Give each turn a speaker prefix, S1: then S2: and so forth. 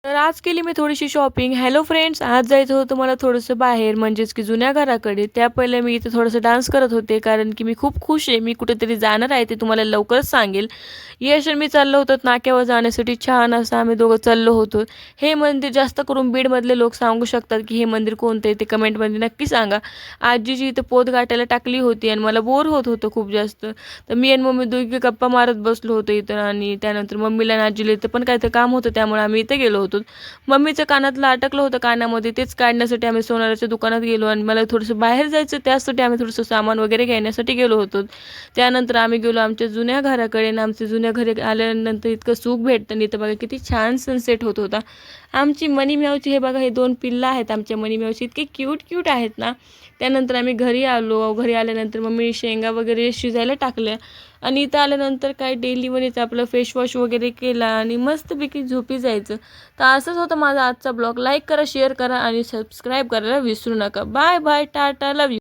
S1: तर आज केली मी थोडीशी शॉपिंग. हॅलो फ्रेंड्स, आज जायचं होतं मला थोडंसं बाहेर म्हणजेच की जुन्या घराकडे. त्या पहिले मी इथे थोडंसं डान्स करत होते कारण की मी खूप खुश आहे. मी कुठेतरी जाणार आहे ते तुम्हाला लवकरच सांगेल. यश आणि मी चाललो होतो नाक्यावर जाण्यासाठी. छान असं आम्ही दोघं चाललो होतो. हे मंदिर जास्त करून बीडमधले लोक सांगू शकतात की हे मंदिर कोणतं आहे ते कमेंटमध्ये नक्की सांगा. आजीची इथं पोत गाठायला टाकली होती आणि मला बोर होत होतं खूप जास्त. तर मी आणि मम्मी दोघी गप्पा मारत बसलो होतो इथं आणि त्यानंतर मम्मीला आणि आजीला इथं पण काहीतरी काम होतं त्यामुळे आम्ही इथे गेलो होतो. मम्मीचं कानातलं अटकलं होतं कानामध्ये तेच काढण्यासाठी आम्ही सोनाराच्या दुकानात गेलो आणि मला थोडंसं बाहेर जायचं त्यासाठी आम्ही थोडंसं सामान वगैरे घेण्यासाठी गेलो होतो. त्यानंतर आम्ही गेलो आमच्या जुन्या घराकडे आणि आमच्या जुन्या घरी आल्यानंतर इतकं सुख भेटतं आणि इथं बघा किती छान सनसेट होत होता. आमची मनी म्यावची हे बघा हे 2 पिल्लं आहेत आमच्या मनी म्यावची इतके क्यूट आहेत ना. त्यानंतर आम्ही घरी आलो. घरी आल्यानंतर मम्मी शेंगा वगैरे शिजायला टाकल्या आणि इथं आल्यानंतर काय डेलीवरच आपलं फेस वॉश वगैरे केला आणि मस्तपैकी झोपी जायचं. तर असंच होतं माझा आजचा ब्लॉग. लाईक करा, शेअर करा आणि सबस्क्राईब करायला विसरू नका. Bye bye, tata, love you.